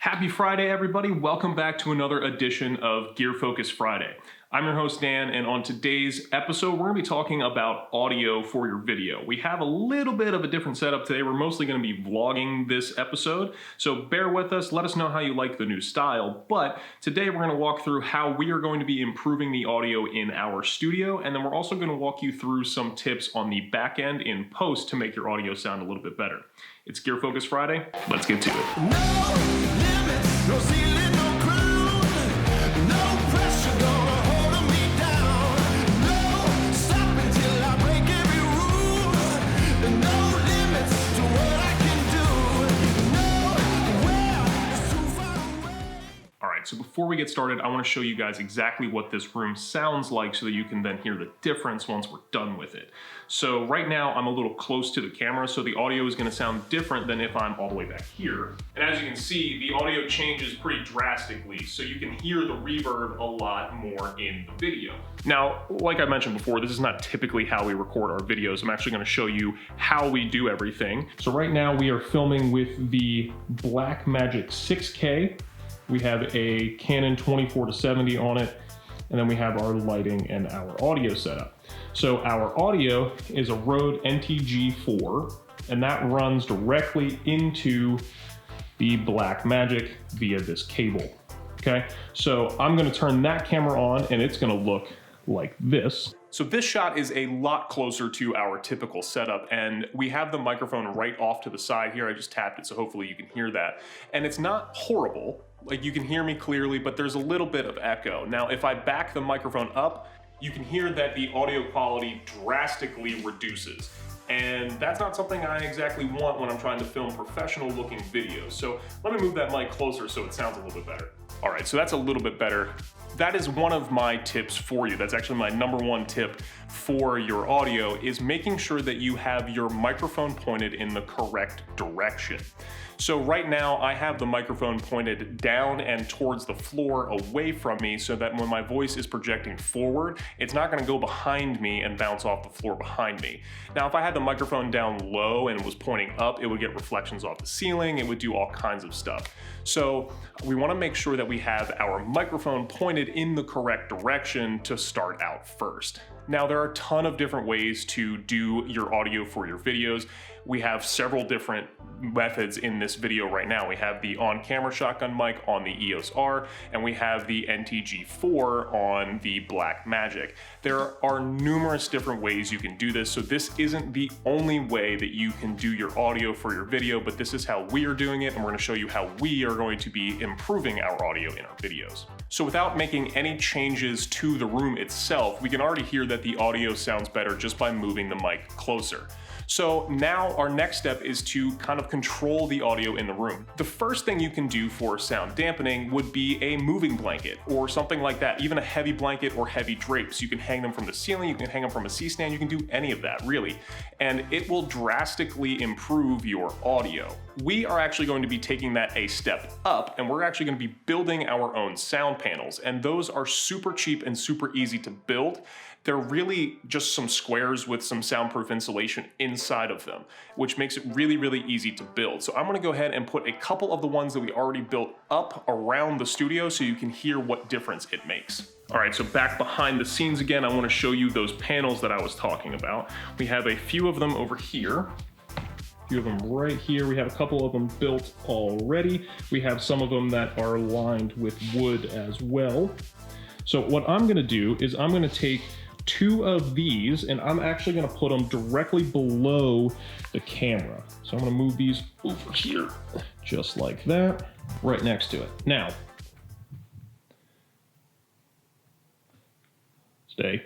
Happy Friday, everybody. Welcome back to another edition of Gear Focus Friday. I'm your host, Dan, and on today's episode, we're going to be talking about audio for your video. We have a little bit of a different setup today. We're mostly going to be vlogging this episode, so bear with us. Let us know how you like the new style. But today, we're going to walk through how we are going to be improving the audio in our studio, and then we're also going to walk you through some tips on the back end in post to make your audio sound a little bit better. It's Gear Focus Friday. Let's get to it. No ceiling, no crown, no pressure gonna hold me down. No stopping till I break every rule. No limits to what I can do. Nowhere is too far away. All right, so before we get started, I want to show you guys exactly what this room sounds like so that you can then hear the difference once we're done with it. So right now I'm a little close to the camera, so the audio is going to sound different than if I'm all the way back here. And as you can see, the audio changes pretty drastically, so you can hear the reverb a lot more in the video. Now, like I mentioned before, this is not typically how we record our videos. I'm actually going to show you how we do everything. So right now we are filming with the Blackmagic 6K. We have a Canon 24-70 on it, and then we have our lighting and our audio setup. So our audio is a Rode NTG4, and that runs directly into the Blackmagic via this cable, okay? So I'm gonna turn that camera on, and it's gonna look like this. So this shot is a lot closer to our typical setup, and we have the microphone right off to the side here. I just tapped it, so hopefully you can hear that. And it's not horrible, like you can hear me clearly, but there's a little bit of echo. Now, if I back the microphone up, you can hear that the audio quality drastically reduces. And that's not something I exactly want when I'm trying to film professional looking videos. So let me move that mic closer so it sounds a little bit better. All right, so that's a little bit better. That is one of my tips for you. That's actually my number one tip for your audio, is making sure that you have your microphone pointed in the correct direction. So right now I have the microphone pointed down and towards the floor away from me, so that when my voice is projecting forward, it's not gonna go behind me and bounce off the floor behind me. Now, if I had the microphone down low and was pointing up, it would get reflections off the ceiling, it would do all kinds of stuff. So we wanna make sure that we have our microphone pointed in the correct direction to start out first. Now, there are a ton of different ways to do your audio for your videos. We have several different methods in this video right now. We have the on-camera shotgun mic on the EOS R, and we have the NTG4 on the Blackmagic. There are numerous different ways you can do this, so this isn't the only way that you can do your audio for your video, but this is how we are doing it, and we're gonna show you how we are going to be improving our audio in our videos. So without making any changes to the room itself, we can already hear that the audio sounds better just by moving the mic closer. So now our next step is to kind of control the audio in the room. The first thing you can do for sound dampening would be a moving blanket or something like that, even a heavy blanket or heavy drapes. You can hang them from the ceiling, you can hang them from a C-stand, you can do any of that really, and it will drastically improve your audio. We are actually going to be taking that a step up, and we're actually going to be building our own sound panels, and those are super cheap and super easy to build. They're really just some squares with some soundproof insulation inside of them, which makes it really, really easy to build. So I'm gonna go ahead and put a couple of the ones that we already built up around the studio so you can hear what difference it makes. All right, so back behind the scenes again, I wanna show you those panels that I was talking about. We have a few of them over here. A few of them right here. We have a couple of them built already. We have some of them that are lined with wood as well. So what I'm gonna do is I'm gonna take two of these, and I'm actually gonna put them directly below the camera. So I'm gonna move these over here, just like that, right next to it. Now, stay.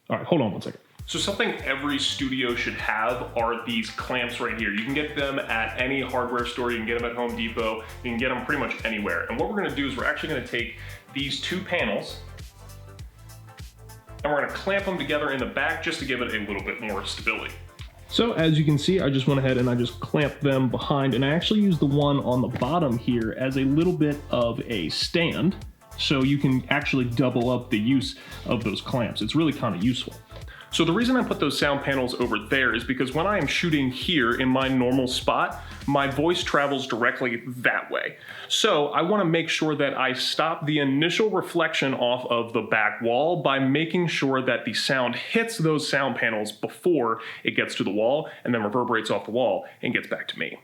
All right, hold on one second. So something every studio should have are these clamps right here. You can get them at any hardware store, you can get them at Home Depot, you can get them pretty much anywhere. And what we're gonna do is we're actually gonna take these two panels and we're gonna clamp them together in the back just to give it a little bit more stability. So as you can see, I just went ahead and I just clamped them behind, and I actually used the one on the bottom here as a little bit of a stand, so you can actually double up the use of those clamps. It's really kind of useful. So the reason I put those sound panels over there is because when I am shooting here in my normal spot, my voice travels directly that way. So I want to make sure that I stop the initial reflection off of the back wall by making sure that the sound hits those sound panels before it gets to the wall and then reverberates off the wall and gets back to me.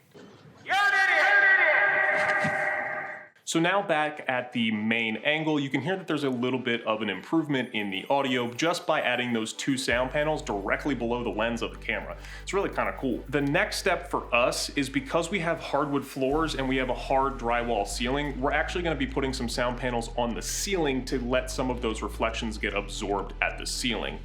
So now back at the main angle, you can hear that there's a little bit of an improvement in the audio just by adding those two sound panels directly below the lens of the camera. It's really kind of cool. The next step for us is because we have hardwood floors and we have a hard drywall ceiling, we're actually going to be putting some sound panels on the ceiling to let some of those reflections get absorbed at the ceiling.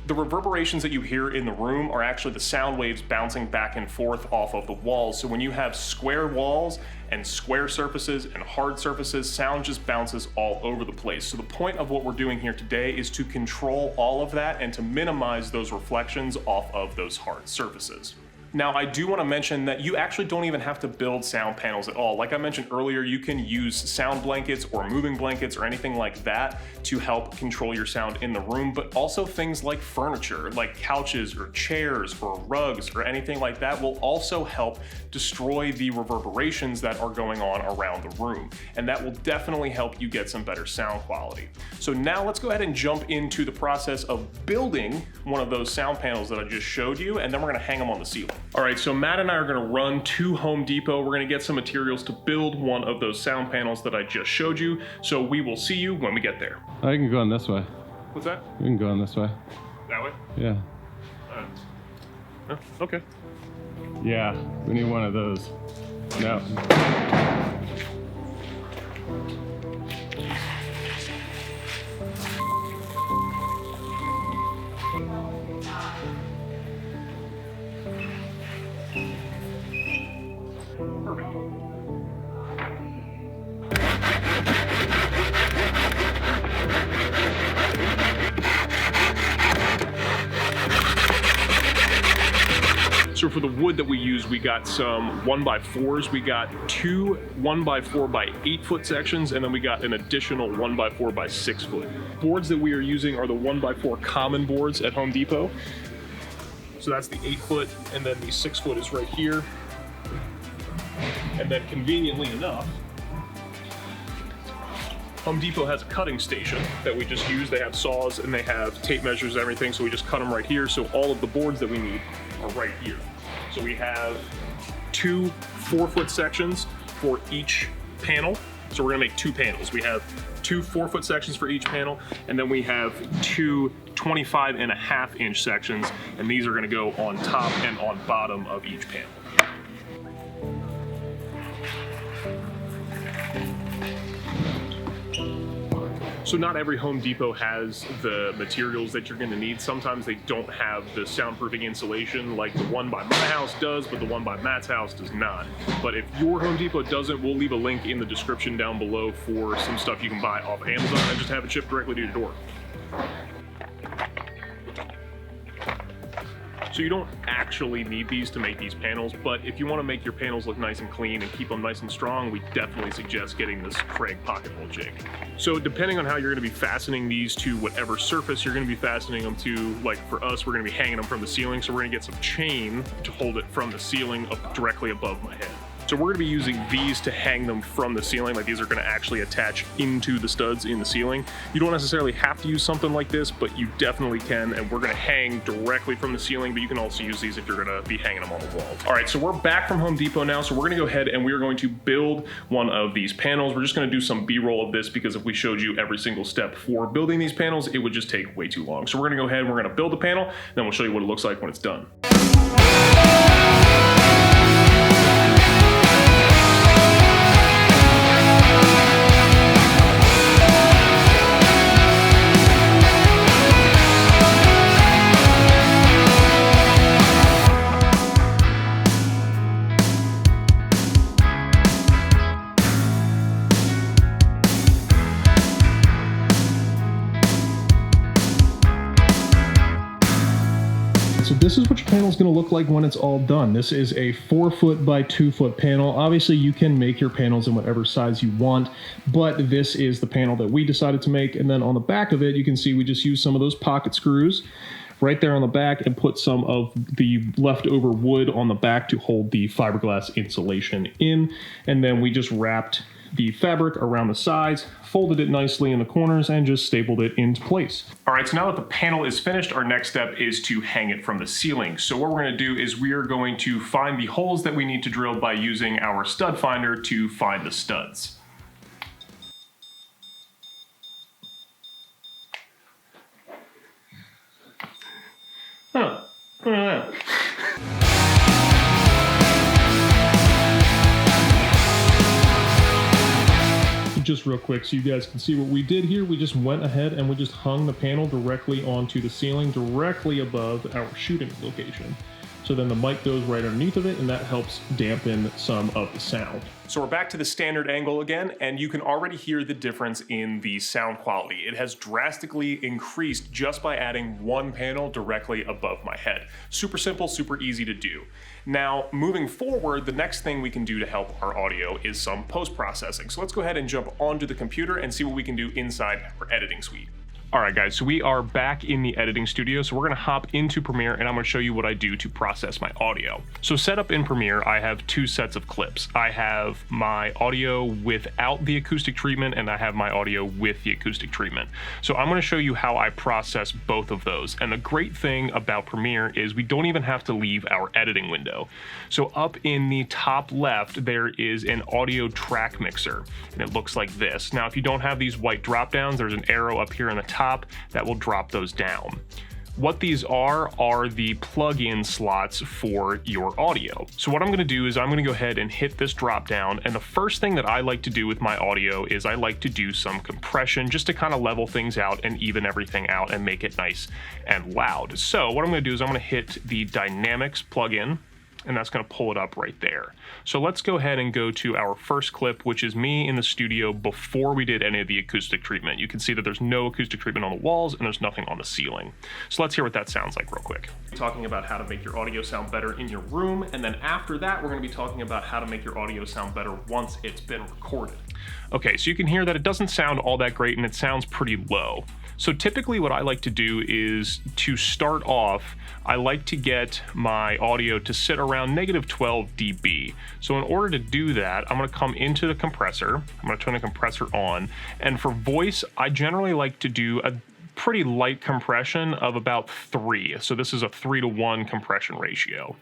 The reverberations that you hear in the room are actually the sound waves bouncing back and forth off of the walls. So when you have square walls and square surfaces and hard surfaces, sound just bounces all over the place. So the point of what we're doing here today is to control all of that and to minimize those reflections off of those hard surfaces. Now, I do want to mention that you actually don't even have to build sound panels at all. Like I mentioned earlier, you can use sound blankets or moving blankets or anything like that to help control your sound in the room, but also things like furniture, like couches or chairs or rugs or anything like that will also help destroy the reverberations that are going on around the room. And that will definitely help you get some better sound quality. So now let's go ahead and jump into the process of building one of those sound panels that I just showed you, and then we're going to hang them on the ceiling. All right, so Matt and I are gonna run to Home Depot. We're gonna get some materials to build one of those sound panels that I just showed you. So we will see you when we get there. I can go on this way. What's that? You can go on this way. That way? Yeah. Oh, okay. Yeah, we need one of those. No. So for the wood that we use, we got some 1x4s. We got two 1x4x8 foot sections, and then we got an additional 1x4x6 foot. Boards that we are using are the 1x4 common boards at Home Depot. So that's the 8 foot, and then the 6 foot is right here. And then conveniently enough, Home Depot has a cutting station that we just use. They have saws and they have tape measures and everything, so we just cut them right here. So all of the boards that we need are right here. So we have two 4-foot sections for each panel. So we're gonna make two panels. We have two 4-foot sections for each panel, and then we have two 25.5-inch sections, and these are gonna go on top and on bottom of each panel. So not every Home Depot has the materials that you're going to need. Sometimes they don't have the soundproofing insulation like the one by my house does, but the one by Matt's house does not. But if your Home Depot doesn't, we'll leave a link in the description down below for some stuff you can buy off Amazon and just have it shipped directly to your door. So you don't actually need these to make these panels, but if you want to make your panels look nice and clean and keep them nice and strong, we definitely suggest getting this Craig pocket hole jig. So depending on how you're going to be fastening these to whatever surface you're going to be fastening them to, like for us, we're going to be hanging them from the ceiling, so we're going to get some chain to hold it from the ceiling up directly above my head. So we're going to be using these to hang them from the ceiling, like these are going to actually attach into the studs in the ceiling. You don't necessarily have to use something like this, but you definitely can, and we're going to hang directly from the ceiling, but you can also use these if you're going to be hanging them on the wall. All right, so we're back from Home Depot now, so we're going to go ahead and we're going to build one of these panels. We're just going to do some B-roll of this because if we showed you every single step for building these panels, it would just take way too long. So we're going to go ahead and we're going to build the panel, then we'll show you what it looks like when it's done. So this is what your panel is going to look like when it's all done. This is a 4-foot by 2-foot panel. Obviously you can make your panels in whatever size you want, but this is the panel that we decided to make. And then on the back of it, you can see we just used some of those pocket screws right there on the back and put some of the leftover wood on the back to hold the fiberglass insulation in. And then we just wrapped the fabric around the sides, folded it nicely in the corners, and just stapled it into place. All right, so now that the panel is finished, our next step is to hang it from the ceiling. So what we're gonna do is we are going to find the holes that we need to drill by using our stud finder to find the studs. Huh. Just real quick so you guys can see what we did here. We just went ahead and we just hung the panel directly onto the ceiling, directly above our shooting location. So then the mic goes right underneath of it, and that helps dampen some of the sound. So we're back to the standard angle again, and you can already hear the difference in the sound quality. It has drastically increased just by adding one panel directly above my head. Super simple, super easy to do. Now, moving forward, the next thing we can do to help our audio is some post-processing. So let's go ahead and jump onto the computer and see what we can do inside our editing suite. All right, guys, so we are back in the editing studio. So we're gonna hop into Premiere, and I'm gonna show you what I do to process my audio. So set up in Premiere, I have two sets of clips. I have my audio without the acoustic treatment, and I have my audio with the acoustic treatment. So I'm gonna show you how I process both of those. And the great thing about Premiere is we don't even have to leave our editing window. So up in the top left, there is an audio track mixer, and it looks like this. Now, if you don't have these white drop downs, there's an arrow up here in the top that will drop those down. What these are the plug-in slots for your audio. So what I'm gonna do is I'm gonna go ahead and hit this drop down, and the first thing that I like to do with my audio is I like to do some compression just to kind of level things out and even everything out and make it nice and loud. So what I'm gonna do is I'm gonna hit the Dynamics plugin, and that's gonna pull it up right there. So let's go ahead and go to our first clip, which is me in the studio before we did any of the acoustic treatment. You can see that there's no acoustic treatment on the walls and there's nothing on the ceiling. So let's hear what that sounds like real quick. Talking about how to make your audio sound better in your room, and then after that, we're gonna be talking about how to make your audio sound better once it's been recorded. Okay, so you can hear that it doesn't sound all that great and it sounds pretty low. So typically what I like to do is to start off, I like to get my audio to sit around -12 dB. So in order to do that, I'm gonna come into the compressor, I'm gonna turn the compressor on, and for voice, I generally like to do a pretty light compression of about 3. So this is a 3-to-1 compression ratio.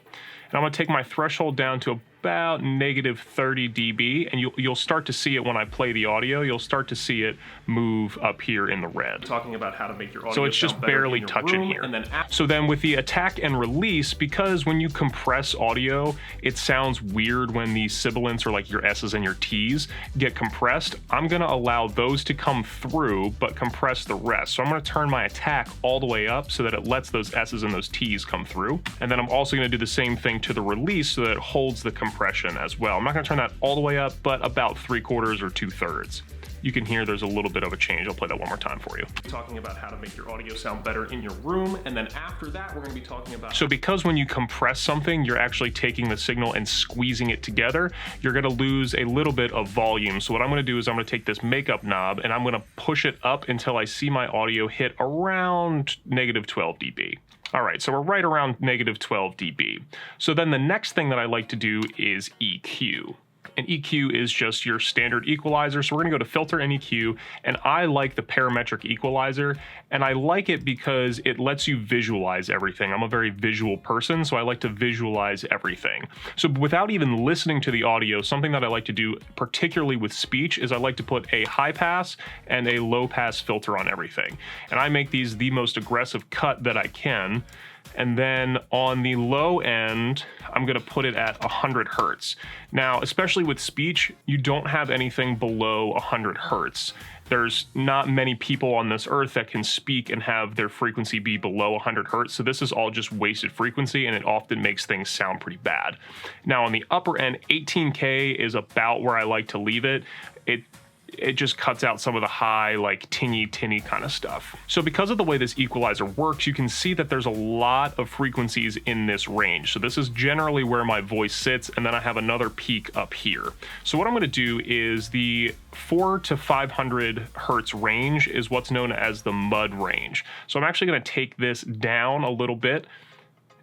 And I'm gonna take my threshold down to about -30 dB, and you'll start to see it when I play the audio. You'll start to see it move up here in the red. Talking about how to make your audio so it's just barely touching here. So then with the attack and release, because when you compress audio, it sounds weird when the sibilants or like your S's and your T's get compressed. I'm gonna allow those to come through, but compress the rest. So I'm gonna turn my attack all the way up so that it lets those S's and those T's come through. And then I'm also gonna do the same thing to the release so that it holds the compression as well. I'm not gonna turn that all the way up, but about 3/4 or 2/3. You can hear there's a little bit of a change. I'll play that one more time for you. Talking about how to make your audio sound better in your room, and then after that, we're gonna be talking about... So because when you compress something, you're actually taking the signal and squeezing it together, you're gonna lose a little bit of volume. So what I'm gonna do is I'm gonna take this makeup knob and I'm gonna push it up until I see my audio hit around -12 dB. All right, so we're right around -12 dB. So then the next thing that I like to do is EQ. And EQ is just your standard equalizer. So we're gonna go to Filter and EQ, and I like the parametric equalizer, and I like it because it lets you visualize everything. I'm a very visual person, so I like to visualize everything. So without even listening to the audio, something that I like to do, particularly with speech, is I like to put a high pass and a low pass filter on everything. And I make these the most aggressive cut that I can. And then on the low end, I'm gonna put it at 100 hertz. Now, especially with speech, you don't have anything below 100 hertz. There's not many people on this earth that can speak and have their frequency be below 100 hertz, so this is all just wasted frequency, and it often makes things sound pretty bad. Now, on the upper end, 18K is about where I like to leave it. it just cuts out some of the high, like tinny kind of stuff. So because of the way this equalizer works, you can see that there's a lot of frequencies in this range. So this is generally where my voice sits, and then I have another peak up here. So what I'm gonna do is the 400 to 500 hertz range is what's known as the mud range. So I'm actually gonna take this down a little bit,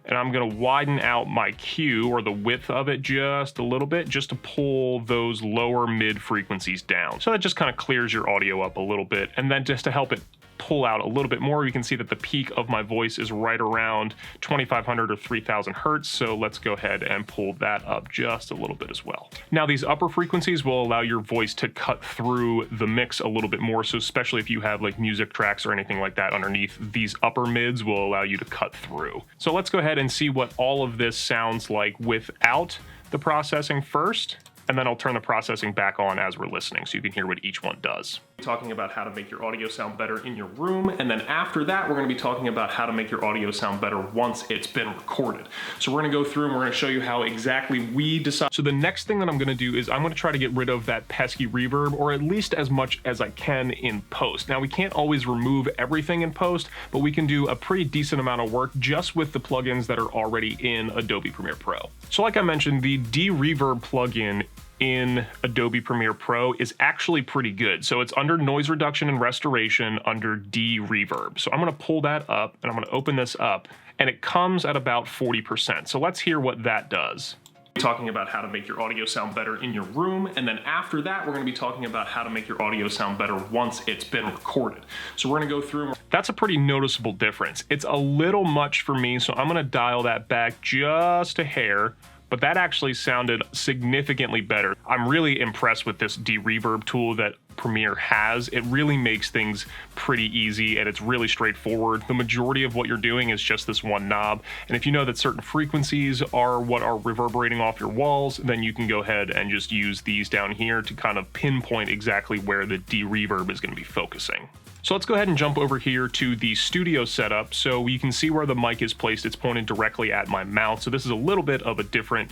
and I'm gonna widen out my Q, or the width of it, just a little bit, just to pull those lower mid frequencies down. So that just kind of clears your audio up a little bit. And then just to help it pull out a little bit more, you can see that the peak of my voice is right around 2500 or 3000 hertz. So let's go ahead and pull that up just a little bit as well. Now these upper frequencies will allow your voice to cut through the mix a little bit more. So especially if you have like music tracks or anything like that underneath, these upper mids will allow you to cut through. So let's go ahead and see what all of this sounds like without the processing first, and then I'll turn the processing back on as we're listening so you can hear what each one does. Talking about how to make your audio sound better in your room, and then after that we're going to be talking about how to make your audio sound better once it's been recorded. So we're going to go through and we're going to show you how exactly we decide. So the next thing that I'm going to do is I'm going to try to get rid of that pesky reverb, or at least as much as I can in post. Now we can't always remove everything in post, but we can do a pretty decent amount of work just with the plugins that are already in Adobe Premiere Pro. So like I mentioned, the de-reverb plugin in Adobe Premiere Pro is actually pretty good. So it's under noise reduction and restoration under de-reverb. So I'm gonna pull that up and I'm gonna open this up, and it comes at about 40%. So let's hear what that does. Talking about how to make your audio sound better in your room, and then after that we're going to be talking about how to make your audio sound better once it's been recorded. So we're going to go through. That's a pretty noticeable difference. It's a little much for me, so I'm going to dial that back just a hair, but that actually sounded significantly better. I'm really impressed with this de-reverb tool that Premiere has. It really makes things pretty easy, and it's really straightforward. The majority of what you're doing is just this one knob, and if you know that certain frequencies are what are reverberating off your walls, then you can go ahead and just use these down here to kind of pinpoint exactly where the de-reverb is going to be focusing. So let's go ahead and jump over here to the studio setup. So you can see where the mic is placed. It's pointed directly at my mouth. So this is a little bit of a different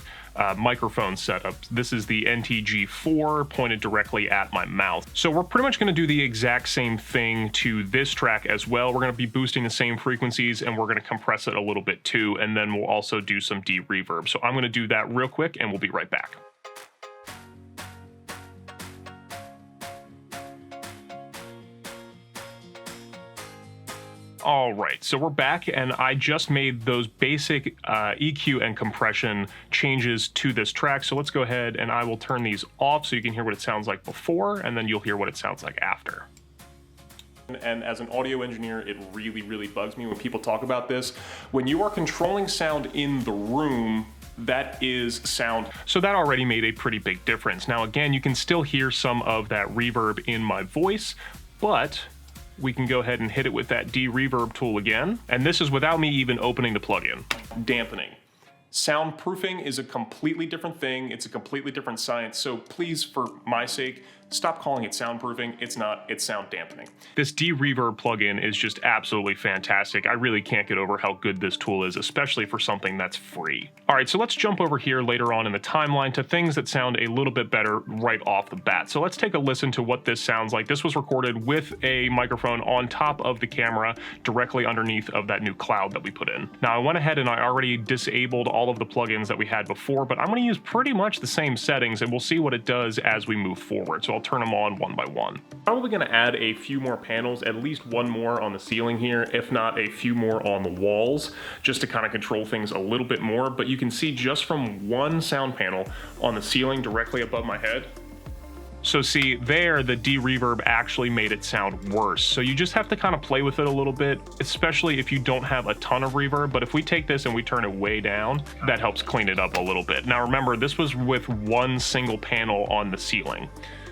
microphone setup. This is the NTG4 pointed directly at my mouth. So we're pretty much going to do the exact same thing to this track as well. We're going to be boosting the same frequencies, and we're going to compress it a little bit too. And then we'll also do some de-reverb. So I'm going to do that real quick, and we'll be right back. All right, so we're back, and I just made those basic EQ and compression changes to this track. So let's go ahead and I will turn these off so you can hear what it sounds like before, and then you'll hear what it sounds like after. And as an audio engineer, it really bugs me when people talk about this. When you are controlling sound in the room, that is sound. So that already made a pretty big difference. Now again, you can still hear some of that reverb in my voice, but we can go ahead and hit it with that de-reverb tool again. And this is without me even opening the plugin. Dampening. Soundproofing is a completely different thing. It's a completely different science. So please, for my sake, stop calling it soundproofing. It's not, it's sound dampening. This de-reverb plugin is just absolutely fantastic. I really can't get over how good this tool is, especially for something that's free. All right, so let's jump over here later on in the timeline to things that sound a little bit better right off the bat. So let's take a listen to what this sounds like. This was recorded with a microphone on top of the camera directly underneath of that new cloud that we put in. Now I went ahead and I already disabled all of the plugins that we had before, but I'm gonna use pretty much the same settings, and we'll see what it does as we move forward. So I'll turn them on one by one. Probably gonna add a few more panels, at least one more on the ceiling here, if not a few more on the walls, just to kind of control things a little bit more. But you can see just from one sound panel on the ceiling directly above my head. So see there, the de-reverb actually made it sound worse. So you just have to kind of play with it a little bit, especially if you don't have a ton of reverb. But if we take this and we turn it way down, that helps clean it up a little bit. Now remember, this was with one single panel on the ceiling.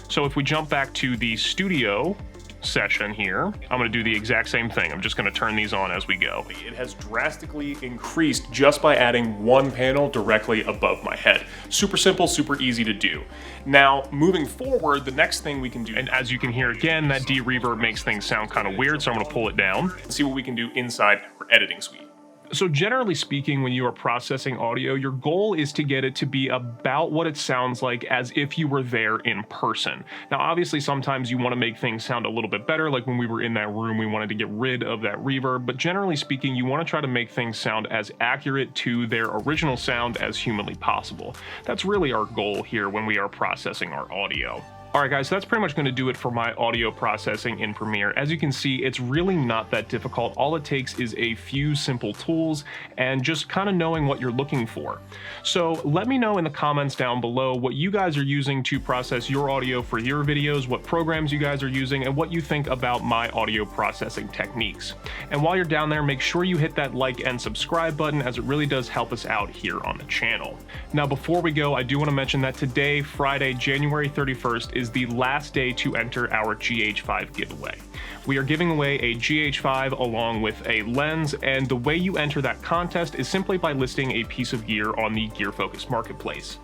So if we jump back to the studio session here, I'm going to do the exact same thing. I'm just going to turn these on as we go. It has drastically increased just by adding one panel directly above my head. Super simple, super easy to do. Now, moving forward, the next thing we can do, and as you can hear again, that de-reverb makes things sound kind of weird, so I'm going to pull it down and see what we can do inside our editing suite. So generally speaking, when you are processing audio, your goal is to get it to be about what it sounds like as if you were there in person. Now, obviously, sometimes you want to make things sound a little bit better, like when we were in that room, we wanted to get rid of that reverb, but generally speaking, you want to try to make things sound as accurate to their original sound as humanly possible. That's really our goal here when we are processing our audio. Alright guys, so that's pretty much going to do it for my audio processing in Premiere. As you can see, it's really not that difficult. All it takes is a few simple tools and just kind of knowing what you're looking for. So let me know in the comments down below what you guys are using to process your audio for your videos, what programs you guys are using, and what you think about my audio processing techniques. And while you're down there, make sure you hit that like and subscribe button, as it really does help us out here on the channel. Now before we go, I do want to mention that today, Friday, January 31st, is the last day to enter our GH5 giveaway. We are giving away a GH5 along with a lens, and the way you enter that contest is simply by listing a piece of gear on the Gear Focus Marketplace.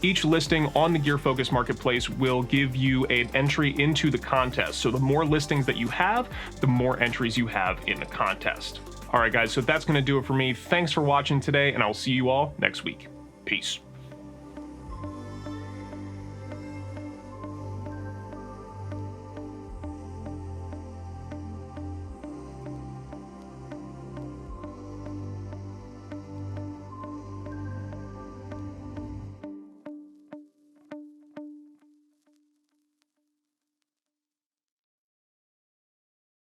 Each listing on the Gear Focus Marketplace will give you an entry into the contest, so the more listings that you have, the more entries you have in the contest. Alright guys, so that's going to do it for me. Thanks for watching today, and I'll see you all next week. Peace.